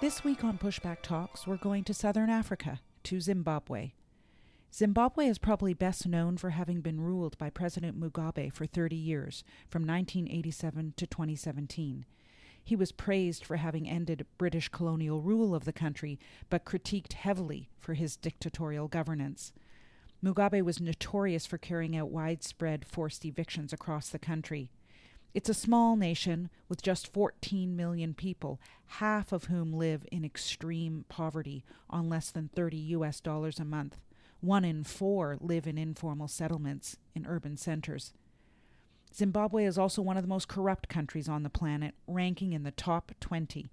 This week on Pushback Talks, we're going to Southern Africa, to Zimbabwe. Zimbabwe is probably best known for having been ruled by President Mugabe for 30 years, from 1987 to 2017. He was praised for having ended British colonial rule of the country, but critiqued heavily for his dictatorial governance. Mugabe was notorious for carrying out widespread forced evictions across the country. It's a small nation with just 14 million people, half of whom live in extreme poverty on less than $30 a month. 1 in 4 live in informal settlements in urban centers. Zimbabwe is also one of the most corrupt countries on the planet, ranking in the top 20.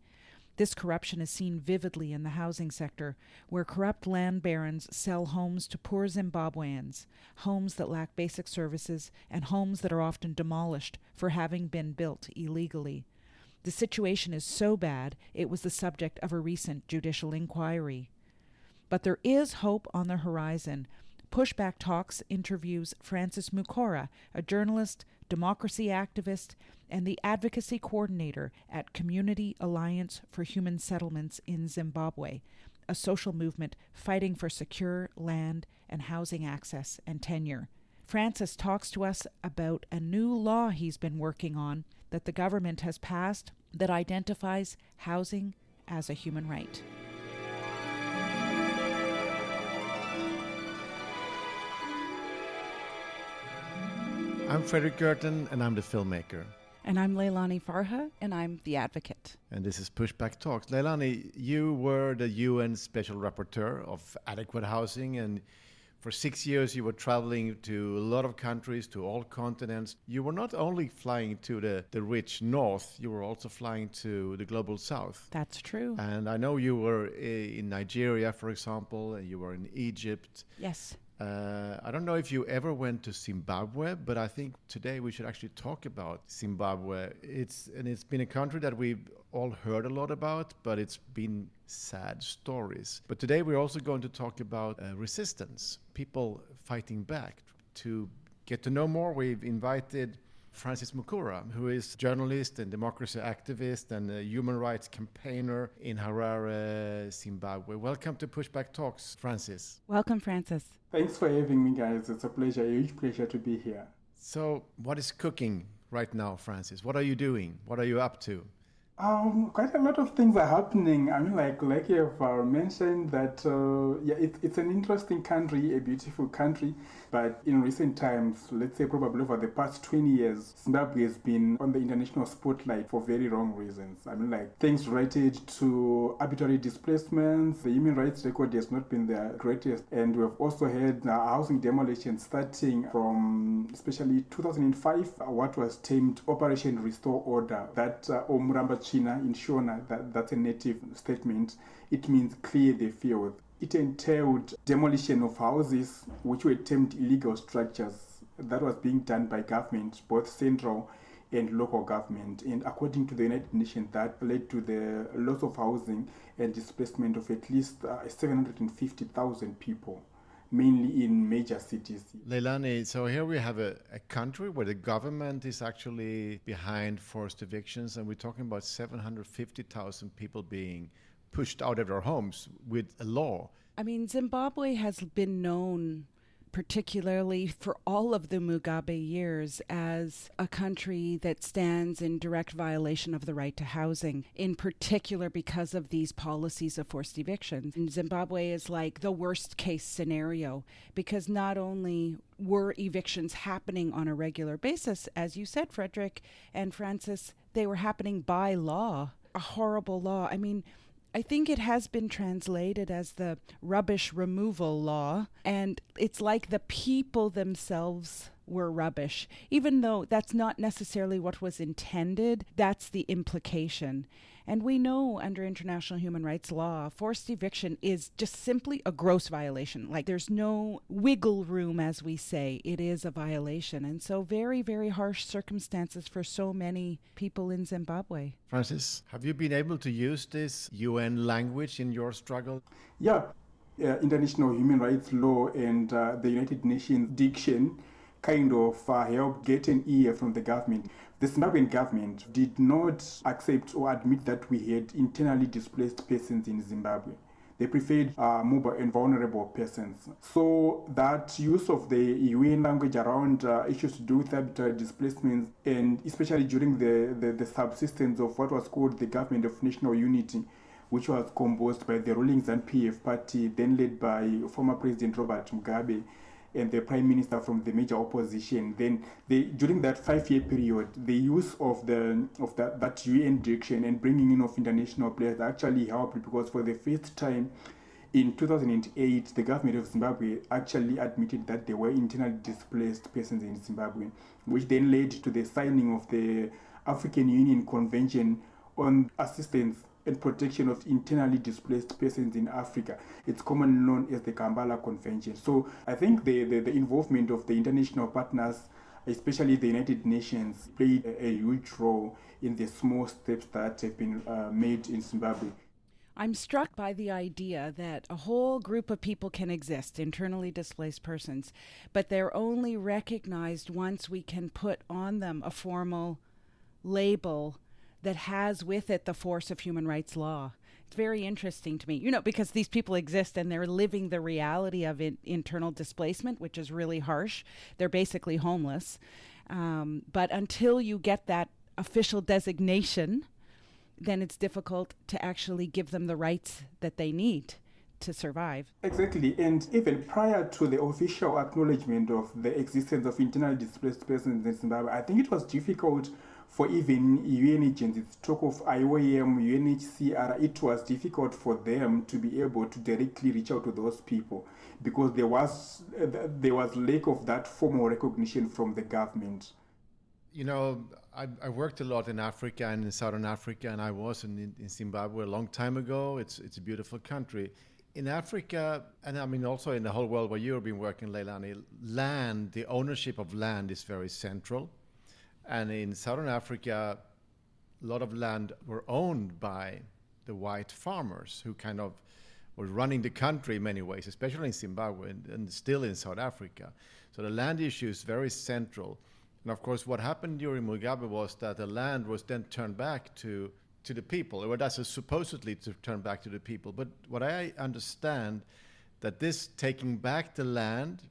This corruption is seen vividly in the housing sector, where corrupt land barons sell homes to poor Zimbabweans, homes that lack basic services, and homes that are often demolished for having been built illegally. The situation is so bad, it was the subject of a recent judicial inquiry. But there is hope on the horizon. Pushback Talks interviews Francis Mukora, a journalist, democracy activist, and the advocacy coordinator at Community Alliance for Human Settlements in Zimbabwe, a social movement fighting for secure land and housing access and tenure. Francis talks to us about a new law he's been working on that the government has passed that identifies housing as a human right. I'm Frederick Gerten, and I'm the filmmaker. And I'm Leilani Farha, and I'm the advocate. And this is Pushback Talks. Leilani, you were the UN Special Rapporteur of Adequate Housing, and for 6 years you were traveling to a lot of countries, to all continents. You were not only flying to the rich north, you were also flying to the global south. That's true. And I know you were in Nigeria, for example, and you were in Egypt. Yes. I don't know if you ever went to Zimbabwe, but I think today we should actually talk about Zimbabwe. It's been a country that we've all heard a lot about, but it's been sad stories. But today we're also going to talk about resistance, people fighting back. To get to know more, we've invited Francis Mukora, who is journalist and democracy activist and a human rights campaigner in Harare, Zimbabwe. Welcome to Pushback Talks, Francis. Welcome, Francis. Thanks for having me, guys. It's a pleasure, a huge pleasure to be here. So, what is cooking right now, Francis? What are you doing? What are you up to? Quite a lot of things are happening. I mean, like you have mentioned that, it's an interesting country, a beautiful country. But in recent times, let's say probably over the past 20 years, Zimbabwe has been on the international spotlight for very wrong reasons. I mean, like things related to arbitrary displacements, the human rights record has not been the greatest. And we have also had housing demolition starting from especially 2005, what was termed Operation Restore Order, that Omuramba China in Shona, that's a native statement. It means clear the field. It entailed demolition of houses which were termed illegal structures. That was being done by government, both central and local government. And according to the United Nations, that led to the loss of housing and displacement of at least 750,000 people, mainly in major cities. Leilani, so here we have a country where the government is actually behind forced evictions, and we're talking about 750,000 people being pushed out of their homes with a law. I mean, Zimbabwe has been known, particularly for all of the Mugabe years, as a country that stands in direct violation of the right to housing, in particular because of these policies of forced evictions. And Zimbabwe is like the worst case scenario, because not only were evictions happening on a regular basis, as you said, Frederick and Francis, they were happening by law, a horrible law. I mean, I think it has been translated as the rubbish removal law, and it's like the people themselves were rubbish. Even though that's not necessarily what was intended, that's the implication. And we know under international human rights law, forced eviction is just simply a gross violation. Like there's no wiggle room, as we say. It is a violation. And so very, very harsh circumstances for so many people in Zimbabwe. Francis, have you been able to use this UN language in your struggle? Yeah. International human rights law and the United Nations diction kind of help get an ear from the government. the Zimbabwean government did not accept or admit that we had internally displaced persons in Zimbabwe. They preferred mobile and vulnerable persons. So that use of the UN language around issues to do with arbitrary displacements, and especially during the subsistence of what was called the Government of National Unity, which was composed by the ruling ZANU-PF party, then led by former President Robert Mugabe, and the prime minister from the major opposition. Then during that 5-year period, the use of that UN direction and bringing in of international players actually helped, because for the first time in 2008, the government of Zimbabwe actually admitted that there were internally displaced persons in Zimbabwe, which then led to the signing of the African Union Convention on Assistance and Protection of Internally Displaced Persons in Africa. It's commonly known as the Kampala Convention. So I think the involvement of the international partners, especially the United Nations, played a huge role in the small steps that have been made in Zimbabwe. I'm struck by the idea that a whole group of people can exist, internally displaced persons, but they're only recognized once we can put on them a formal label that has with it the force of human rights law. It's very interesting to me, because these people exist and they're living the reality of internal displacement, which is really harsh. They're basically homeless. But until you get that official designation, then it's difficult to actually give them the rights that they need to survive. Exactly, and even prior to the official acknowledgement of the existence of internally displaced persons in Zimbabwe, I think it was difficult for even UN agencies, talk of IOM, UNHCR, it was difficult for them to be able to directly reach out to those people, because there was lack of that formal recognition from the government. I worked a lot in Africa and in Southern Africa, and I was in Zimbabwe a long time ago. It's a beautiful country. In Africa, and I mean also in the whole world where you've been working, Leilani, the ownership of land is very central. And in Southern Africa, a lot of land were owned by the white farmers who kind of were running the country in many ways, especially in Zimbabwe and still in South Africa. So the land issue is very central. And of course, what happened during Mugabe was that the land was then turned back to the people, or that's supposedly to turn back to the people. But what I understand, that this taking back the land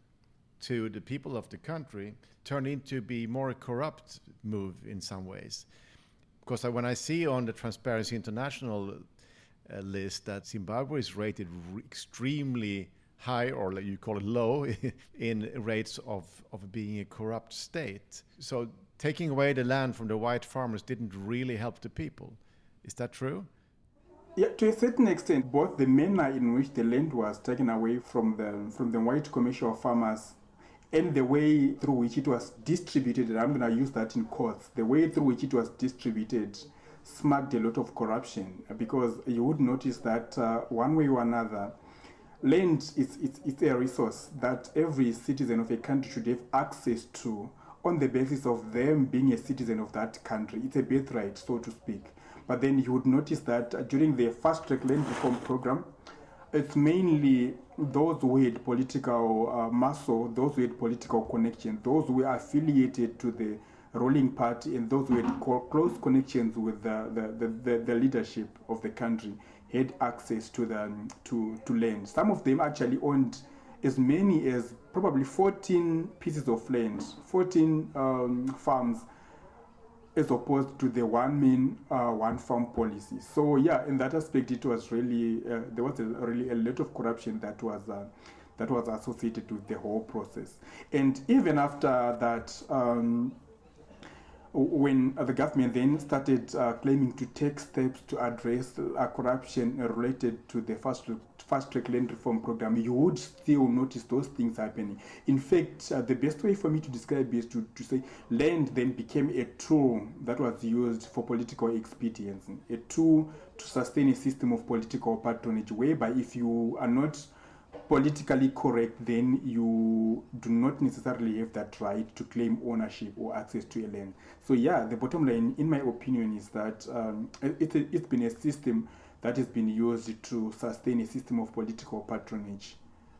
to the people of the country turned into be more a corrupt move in some ways. Because when I see on the Transparency International list that Zimbabwe is rated extremely high, or like you call it low, in rates of being a corrupt state. So taking away the land from the white farmers didn't really help the people. Is that true? Yeah, to a certain extent, both the manner in which the land was taken away from the white commercial farmers and the way through which it was distributed, and I'm going to use that in quotes, the way through which it was distributed smacked a lot of corruption, because you would notice that one way or another, land it's a resource that every citizen of a country should have access to on the basis of them being a citizen of that country. It's a birthright, so to speak. But then you would notice that during the fast-track land reform program, it's mainly those who had political muscle, those who had political connection, those who were affiliated to the ruling party, and those who had close connections with the leadership of the country had access to land. Some of them actually owned as many as probably 14 pieces of land, 14 farms, as opposed to the one man, one farm policy. So yeah, in that aspect, it was really there was really a lot of corruption that was associated with the whole process. And even after that, when the government then started claiming to take steps to address corruption related to the fast-track land reform program, you would still notice those things happening. In fact, the best way for me to describe it is to say land then became a tool that was used for political expediency, a tool to sustain a system of political patronage, whereby if you are not politically correct, then you do not necessarily have that right to claim ownership or access to a land. So yeah, the bottom line, in my opinion, is that it's been a system that has been used to sustain a system of political patronage,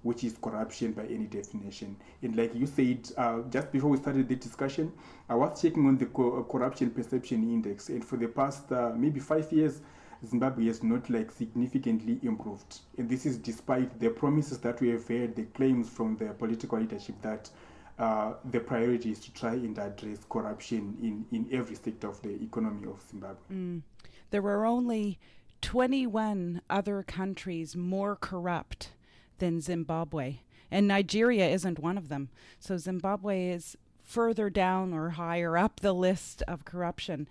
which is corruption by any definition. And like you said, just before we started the discussion, I was checking on the corruption perception index, and for the past maybe 5 years, Zimbabwe has not like significantly improved. And this is despite the promises that we have heard, the claims from the political leadership that the priority is to try and address corruption in every sector of the economy of Zimbabwe. There were only 21 other countries more corrupt than Zimbabwe, and Nigeria isn't one of them. So Zimbabwe is further down or higher up the list of corruption.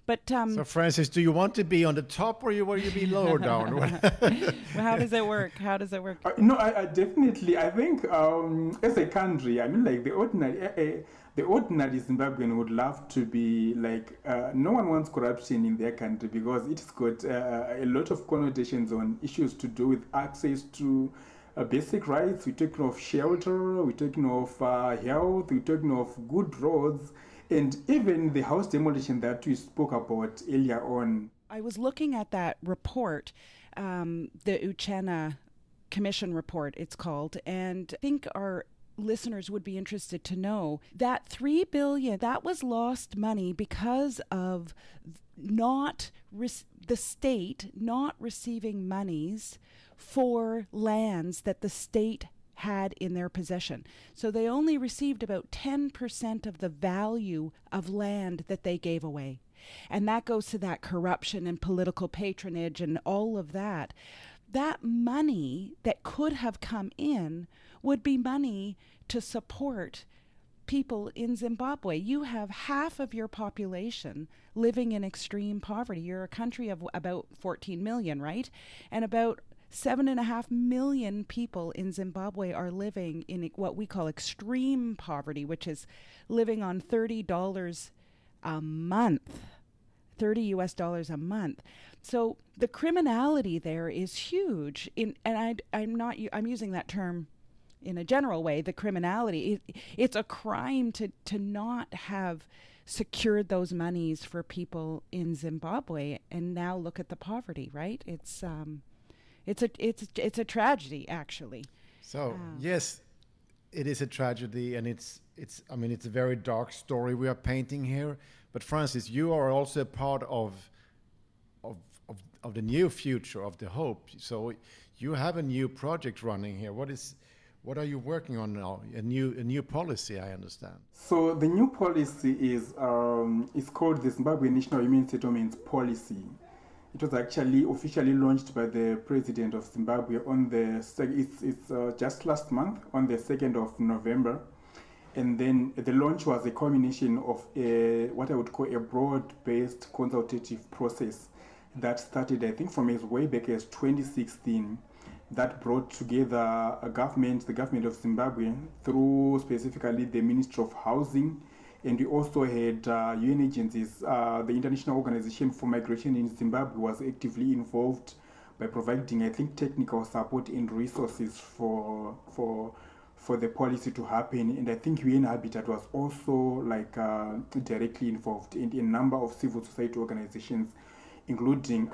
But so, Francis, do you want to be on the top or will you be lower down? Well, how does it work? No, I definitely. I think as a country, I mean, like the ordinary Zimbabwean would love to be like. No one wants corruption in their country because it's got a lot of connotations on issues to do with access to basic rights. We're talking of shelter. We're talking of health. We're talking of good roads. And even the house demolition that we spoke about earlier on. I was looking at that report, the Uchenna Commission report, it's called, and I think our listeners would be interested to know that $3 billion, that was lost money because of the state not receiving monies for lands that the state had in their possession. So they only received about 10% of the value of land that they gave away. And that goes to that corruption and political patronage and all of that. That money that could have come in would be money to support people in Zimbabwe. You have half of your population living in extreme poverty. You're a country of about 14 million, right? And about 7.5 million people in Zimbabwe are living in what we call extreme poverty, which is living on $30 a month, $30 a month. So the criminality there is huge. I'm using that term in a general way. The criminality, it's a crime to not have secured those monies for people in Zimbabwe. And now look at the poverty, right? It's a tragedy, actually. So yes, it is a tragedy, and it's a very dark story we are painting here. But Francis, you are also a part of the new future, of the hope. So you have a new project running here. What are you working on now? A new policy, I understand. So the new policy is called the Zimbabwe National Human Settlements Policy. It was actually officially launched by the president of Zimbabwe on just last month, on the 2nd of November. And then the launch was a culmination of what I would call a broad-based consultative process that started, I think, from as way back as 2016, that brought together the government of Zimbabwe through specifically the Ministry of Housing. And we also had UN agencies. The International Organization for Migration in Zimbabwe was actively involved by providing, I think, technical support and resources for the policy to happen. And I think UN Habitat was also directly involved, and a number of civil society organizations, including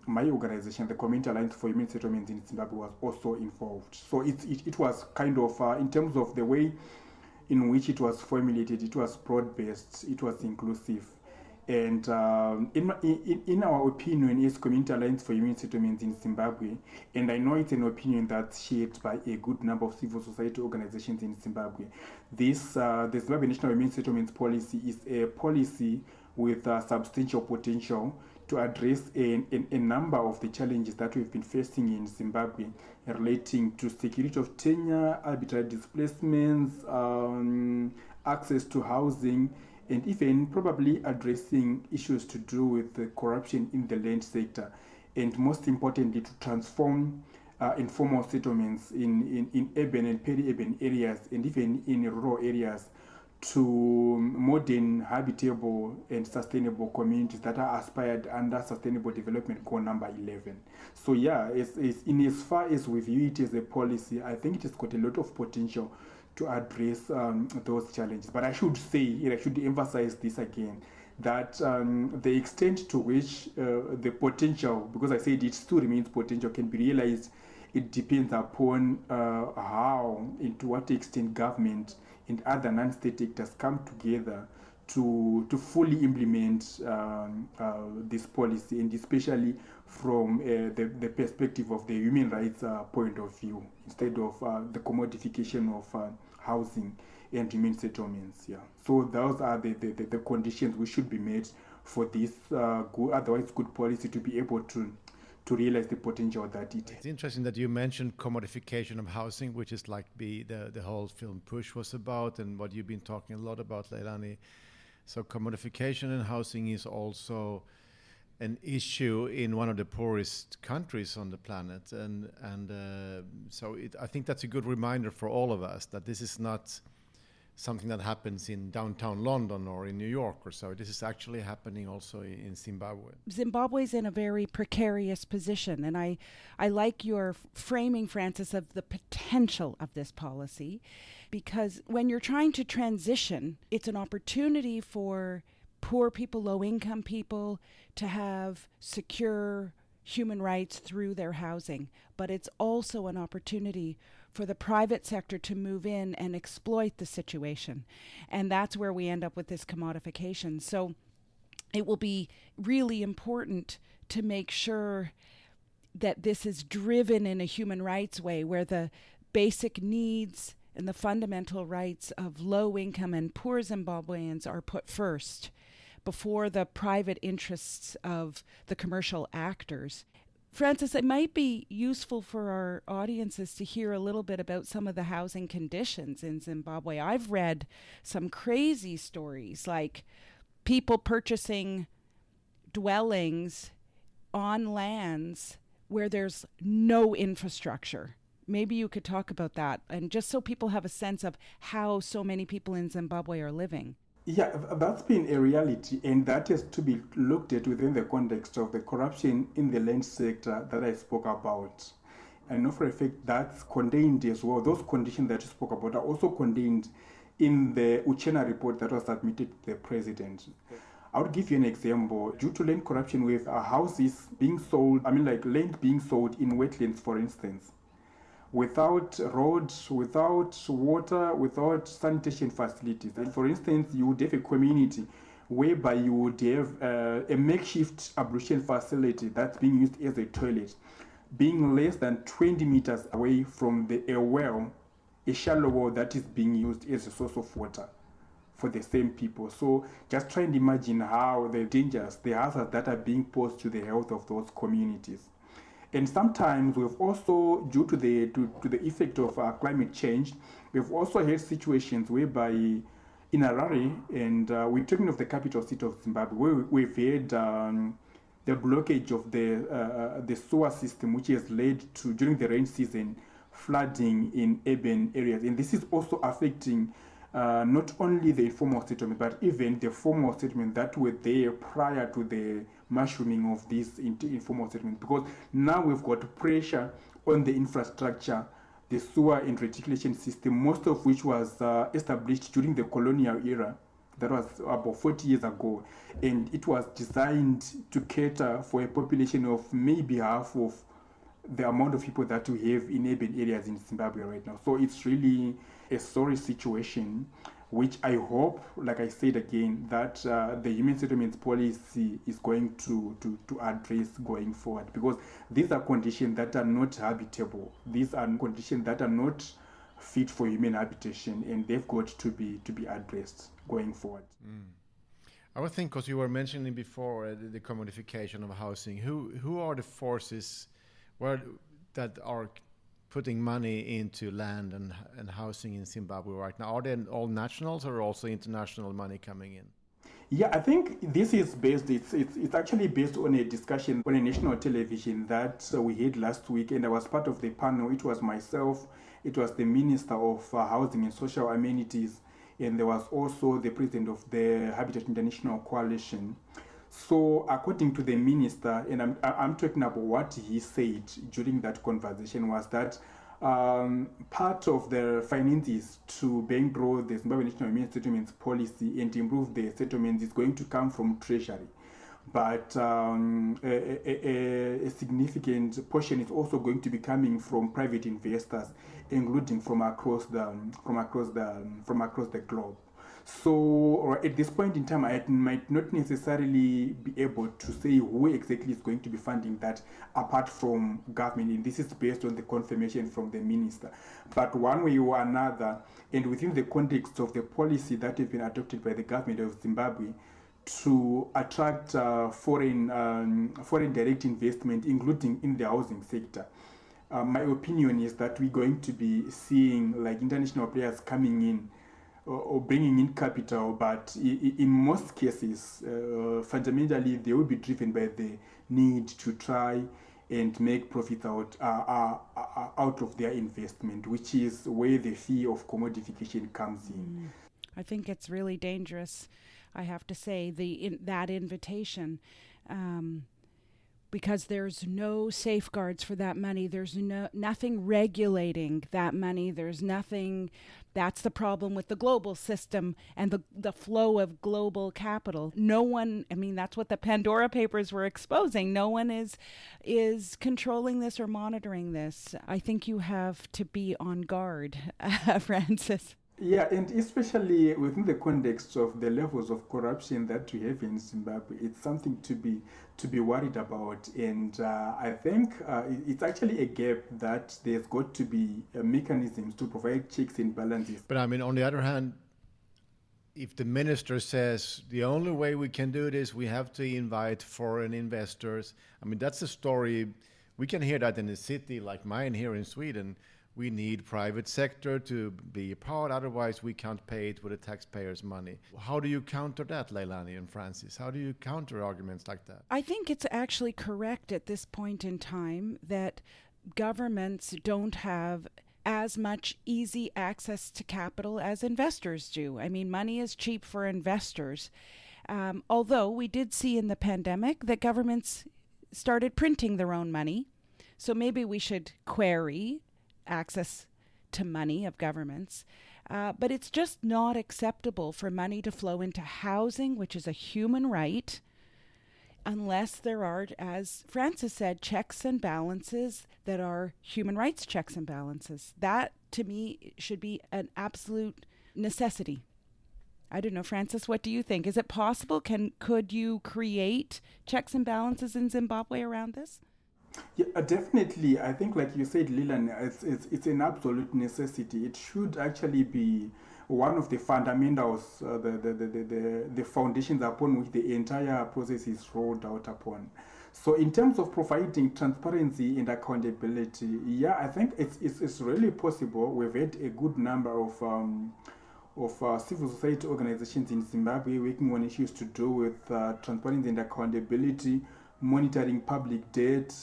my organization, the Community Alliance for Human Settlements in Zimbabwe, was also involved. So it was kind of, in terms of the way in which it was formulated, it was broad-based, it was inclusive. And in our opinion, as Community Alliance for Human Settlements in Zimbabwe, and I know it's an opinion that's shared by a good number of civil society organizations in Zimbabwe, the Zimbabwe National Human Settlements Policy is a policy with substantial potential to address a number of the challenges that we've been facing in Zimbabwe relating to security of tenure, arbitrary displacements, access to housing, and even probably addressing issues to do with the corruption in the land sector, and most importantly, to transform informal settlements in urban and peri-urban areas, and even in rural areas, to modern, habitable, and sustainable communities that are aspired under Sustainable Development Goal number 11. So yeah, in as far as we view it as a policy, I think it has got a lot of potential to address those challenges. But I should emphasize this again, that the extent to which the potential, because I said it still remains potential, can be realized it depends upon how and to what extent government and other non-state actors come together to fully implement this policy, and especially from the perspective of the human rights point of view, instead of the commodification of housing and human settlements. Yeah. So those are the conditions which should be met for this otherwise good policy to be able to realize the potential that it has. It's interesting that you mentioned commodification of housing, which is like the whole film Push was about, and what you've been talking a lot about, Leilani. So commodification in housing is also an issue in one of the poorest countries on the planet, and so I think that's a good reminder for all of us that this is not something that happens in downtown London or in New York or so. This is actually happening also in Zimbabwe. Zimbabwe's in a very precarious position, and I like your framing, Francis, of the potential of this policy, because when you're trying to transition, it's an opportunity for poor people, low-income people, to have secure human rights through their housing, but it's also an opportunity for the private sector to move in and exploit the situation. And that's where we end up with this commodification. So it will be really important to make sure that this is driven in a human rights way, where the basic needs and the fundamental rights of low-income and poor Zimbabweans are put first before the private interests of the commercial actors. Francis, it might be useful for our audiences to hear a little bit about some of the housing conditions in Zimbabwe. I've read some crazy stories, like people purchasing dwellings on lands where there's no infrastructure. Maybe you could talk about that, and just so people have a sense of how so many people in Zimbabwe are living. Yeah, that's been a reality, and that has to be looked at within the context of the corruption in the land sector that I spoke about. I know for a fact that's contained as well. Those conditions that you spoke about are also contained in the Uchena report that was submitted to the president. I would give you an example. Due to land corruption with houses being sold, land being sold in wetlands, for instance, without roads, without water, without sanitation facilities. And for instance, you would have a community whereby you would have a makeshift ablution facility that's being used as a toilet, being less than 20 meters away from a well, a shallow well that is being used as a source of water for the same people. So just try and imagine how the dangers, the hazards that are being posed to the health of those communities. And sometimes we've also, due to the effect of climate change, we've also had situations whereby in Harare, and we're talking of the capital city of Zimbabwe, where we've had the blockage of the sewer system, which has led to, during the rain season, flooding in urban areas. And this is also affecting not only the informal settlement, but even the formal settlement that were there prior to the mushrooming of this informal settlement, because now we've got pressure on the infrastructure, the sewer and reticulation system, most of which was established during the colonial era. That was about 40 years ago, and it was designed to cater for a population of maybe half of the amount of people that we have in urban areas in Zimbabwe right now. So it's really a sorry situation, which I hope, like I said again, that the human settlements policy is going to address going forward, because these are conditions that are not habitable. These are conditions that are not fit for human habitation, and they've got to be addressed going forward. I would think, because you were mentioning before the commodification of housing, who are the forces that are putting money into land and housing in Zimbabwe right now? Are they all nationals or also international money coming in? Yeah, I think this is based, it's actually based on a discussion on a national television that we had last week, and I was part of the panel. It was myself, it was the Minister of Housing and Social Amenities, and there was also the President of the Habitat International Coalition. So according to the minister, and I'm talking about what he said during that conversation, was that part of the finances to bankroll the Zimbabwe National Human Settlements policy and improve the settlements is going to come from Treasury. but a significant portion is also going to be coming from private investors, including from across the globe. So at this point in time, I might not necessarily be able to say who exactly is going to be funding that apart from government, and this is based on the confirmation from the minister. But one way or another, and within the context of the policy that has been adopted by the government of Zimbabwe to attract foreign direct investment, including in the housing sector, my opinion is that we're going to be seeing like international players coming in or bringing in capital, but in most cases, fundamentally, they will be driven by the need to try and make profit out of their investment, which is where the fear of commodification comes in. I think it's really dangerous, I have to say, that invitation. Because there's no safeguards for that money. There's nothing regulating that money. There's nothing. That's the problem with the global system and the flow of global capital. No one, I mean, that's what the Pandora Papers were exposing. No one is controlling this or monitoring this. I think you have to be on guard, Francis. Yeah, and especially within the context of the levels of corruption that we have in Zimbabwe, it's something to be worried about. And I think it's actually a gap that there's got to be mechanisms to provide checks and balances. But I mean, on the other hand, if the minister says the only way we can do this, we have to invite foreign investors. I mean, that's a story. We can hear that in a city like mine here in Sweden. We need private sector to be a part, otherwise we can't pay it with the taxpayers' money. How do you counter that, Leilani and Francis? How do you counter arguments like that? I think it's actually correct at this point in time that governments don't have as much easy access to capital as investors do. I mean, money is cheap for investors. Although we did see in the pandemic that governments started printing their own money. So maybe we should query access to money of governments. But it's just not acceptable for money to flow into housing, which is a human right, unless there are, as Francis said, checks and balances that are human rights checks and balances. That, to me, should be an absolute necessity. I don't know, Francis, what do you think? Is it possible? Could you create checks and balances in Zimbabwe around this? Yeah, definitely. I think, like you said, Leland, it's an absolute necessity. It should actually be one of the fundamentals, the foundations upon which the entire process is rolled out upon. So, in terms of providing transparency and accountability, yeah, I think it's really possible. We've had a good number of civil society organizations in Zimbabwe working on issues to do with transparency and accountability, monitoring public debt,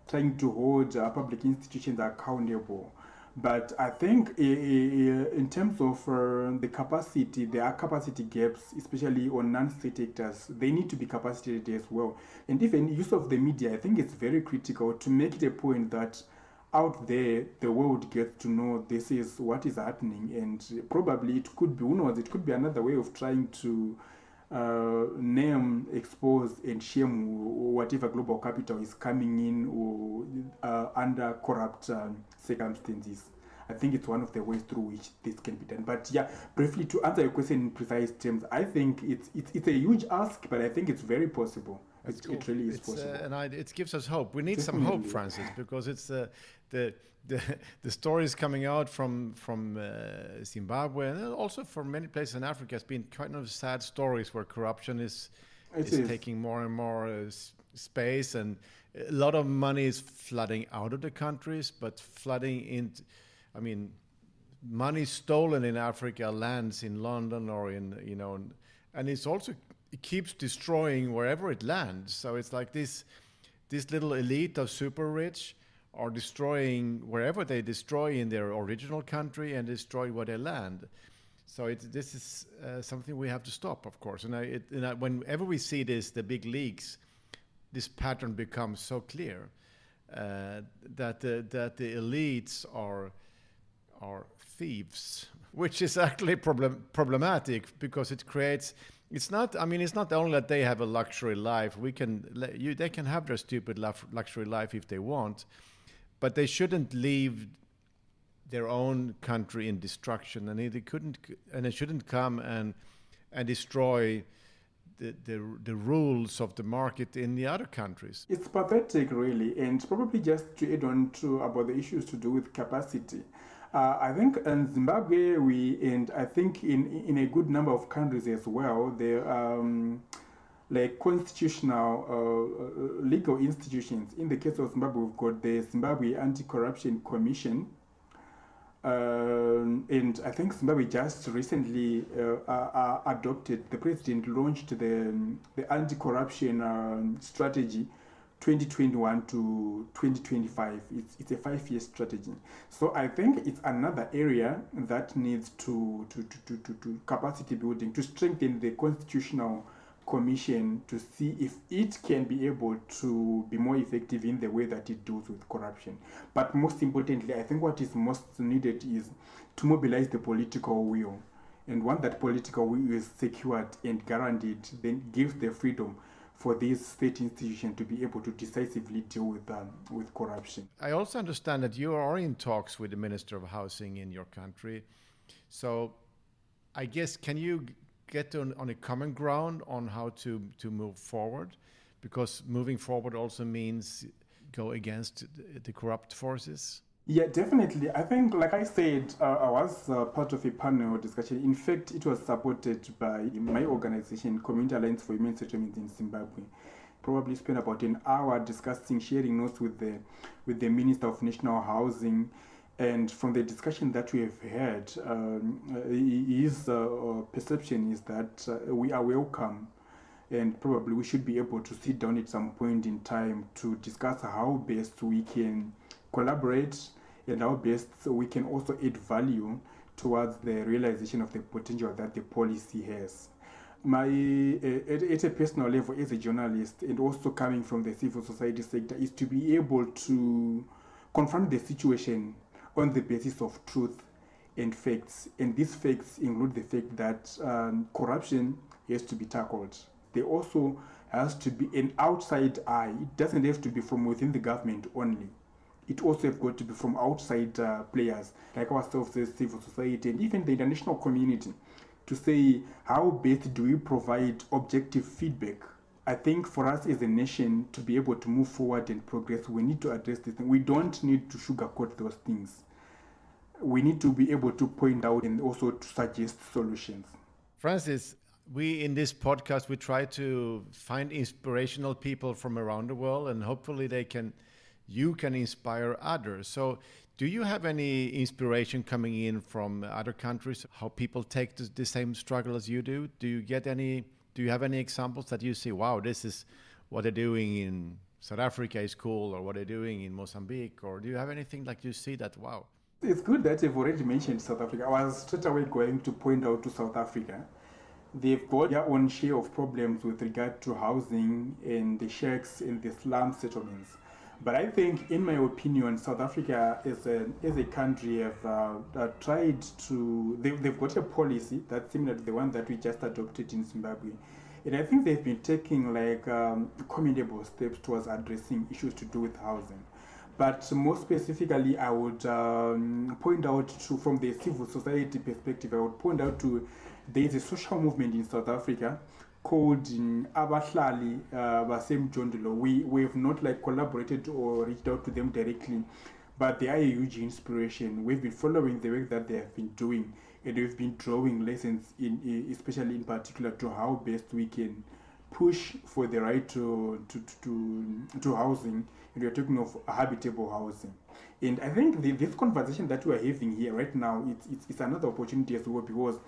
trying to hold public institutions accountable. But I think in terms of the capacity, there are capacity gaps, especially on non-state actors. They need to be capacitated as well. And even use of the media, I think it's very critical to make it a point that out there, the world gets to know this is what is happening. And probably it could be, who knows, it could be another way of trying to name, expose, and shame whatever global capital is coming in or under corrupt circumstances. I think it's one of the ways through which this can be done. But yeah, briefly to answer your question in precise terms, I think it's a huge ask, but I think it's very possible. Cool. It really is possible. And it gives us hope. We need some hope, Francis, because it's the stories coming out from Zimbabwe and also from many places in Africa has been kind of sad stories where corruption is taking more and more space, and a lot of money is flooding out of the countries, but flooding into, I mean, money stolen in Africa lands in London or and it's also, it keeps destroying wherever it lands. So it's like this little elite of super rich are destroying wherever they destroy in their original country and destroy where they land. So this is something we have to stop, of course. And whenever we see this, the big leaks, this pattern becomes so clear that the elites are thieves, which is actually problematic because it creates It's not. I mean, it's not only that they have a luxury life. They can have their stupid luxury life if they want, but they shouldn't leave their own country in destruction, and they shouldn't come and destroy the rules of the market in the other countries. It's pathetic, really, and probably just to add on to about the issues to do with capacity. I think in Zimbabwe, and I think in a good number of countries as well, there like constitutional legal institutions. In the case of Zimbabwe, we've got the Zimbabwe Anti-Corruption Commission, and I think Zimbabwe just recently adopted, the president launched the anti-corruption strategy 2021 to 2025. It's a 5-year strategy. So I think it's another area that needs to capacity building, to strengthen the constitutional commission to see if it can be able to be more effective in the way that it deals with corruption. But most importantly, I think what is most needed is to mobilize the political will. And once that political will is secured and guaranteed, then gives the freedom for these state institutions to be able to decisively deal with corruption. I also understand that you are in talks with the Minister of Housing in your country. So I guess, can you get on a common ground on how to move forward? Because moving forward also means go against the corrupt forces. Yeah, definitely. I think, like I said, I was part of a panel discussion. In fact, it was supported by my organization, Community Alliance for Human Settlements in Zimbabwe. Probably spent about an hour discussing, sharing notes with the Minister of National Housing. And from the discussion that we have had, his perception is that we are welcome, and probably we should be able to sit down at some point in time to discuss how best we can collaborate and how best we can also add value towards the realization of the potential that the policy has. At a personal level, as a journalist and also coming from the civil society sector, is to be able to confront the situation on the basis of truth and facts. And these facts include the fact that corruption has to be tackled. There also has to be an outside eye. It doesn't have to be from within the government only. It also has got to be from outside players like ourselves as civil society and even the international community, to say how best do we provide objective feedback. I think for us as a nation to be able to move forward and progress, we need to address this thing. We don't need to sugarcoat those things. We need to be able to point out and also to suggest solutions. Francis, we in this podcast, we try to find inspirational people from around the world, and hopefully you can inspire others. So do you have any inspiration coming in from other countries, how people take the same struggle as you do? Do you have any examples that you see, wow, this is what they're doing in South Africa is cool, or what they're doing in Mozambique? Or do you have anything like you see that, wow? It's good that you've already mentioned South Africa. I was straight away going to point out to South Africa. They've got their own share of problems with regard to housing and the shacks and the slum settlements. But I think, in my opinion, South Africa as a country have tried to... They've got a policy that's similar to the one that we just adopted in Zimbabwe. And I think they've been taking commendable steps towards addressing issues to do with housing. But more specifically, I would point out to, from the civil society perspective, I would point out to, there is a social movement in South Africa called Abahlali Basemjondolo. We have not collaborated or reached out to them directly, but they are a huge inspiration. We've been following the work that they have been doing, and we've been drawing lessons, especially in particular, to how best we can push for the right to housing, and we're talking of habitable housing. And I think this conversation that we're having here right now, it's another opportunity as well, because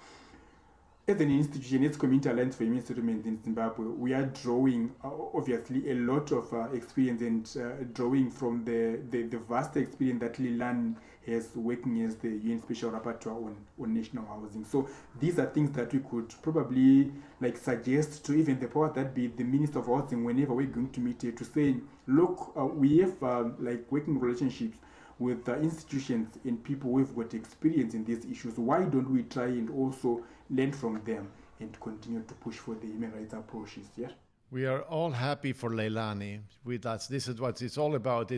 as an institution, as Community Alliance for Human Settlements in Zimbabwe, we are drawing obviously a lot of experience and drawing from the vast experience that Lilan has working as the UN Special Rapporteur on national housing. So these are things that we could probably suggest to even the power that be the Minister of Housing whenever we're going to meet here, to say, look, we have working relationships with institutions and people who've got experience in these issues. Why don't we try and also learn from them and continue to push for the human rights approaches. Yeah. We are all happy for Leilani with us. This is what it's all about.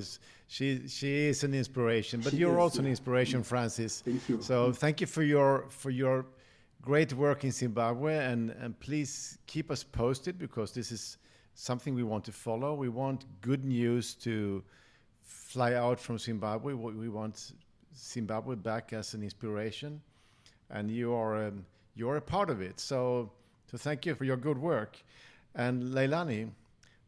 She is an inspiration, but you're also an inspiration, Francis. Thank you. So thank you for your great work in Zimbabwe, and please keep us posted, because this is something we want to follow. We want good news to fly out from Zimbabwe. We want Zimbabwe back as an inspiration, and you're a part of it. So thank you for your good work. And Leilani,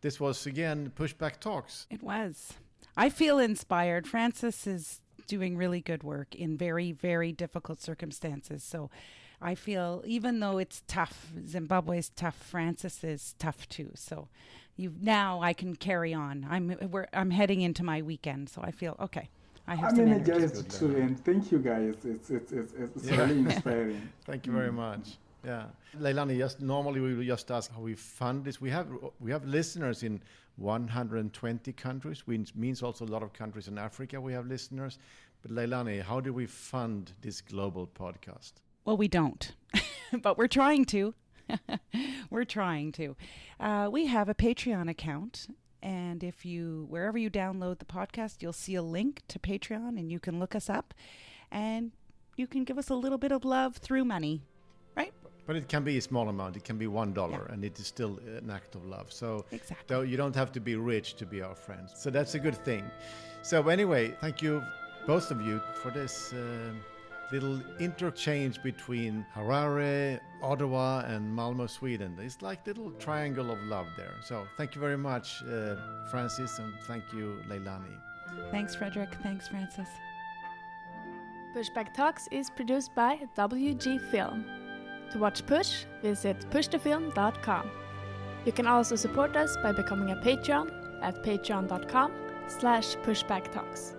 this was again Pushback Talks. It was. I feel inspired. Francis is doing really good work in very, very difficult circumstances. So I feel, even though it's tough, Zimbabwe's tough, Francis is tough too. So now I can carry on. I'm heading into my weekend, so I feel okay. I'm energized too, and thank you guys. It's really inspiring. Thank you very much. Yeah, Leilani, normally we will just ask how we fund this. We have listeners in 120 countries, which means also a lot of countries in Africa we have listeners. But Leilani, how do we fund this global podcast? Well, we don't, but we're trying to. We're trying to. We have a Patreon account, and wherever you download the podcast, you'll see a link to Patreon, and you can look us up, and you can give us a little bit of love through money, right? But it can be a small amount. It can be $1, and it is still an act of love. So exactly. You don't have to be rich to be our friends. So that's a good thing. So anyway, thank you, both of you, for this little interchange between Harare, Ottawa, and Malmö, Sweden. It's like a little triangle of love there. So thank you very much, Francis, and thank you, Leilani. Thanks, Frederick. Thanks, Francis. Pushback Talks is produced by WG Film. To watch Push, visit pushthefilm.com. You can also support us by becoming a Patreon at patreon.com/pushbacktalks.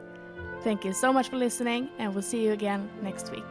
Thank you so much for listening, and we'll see you again next week.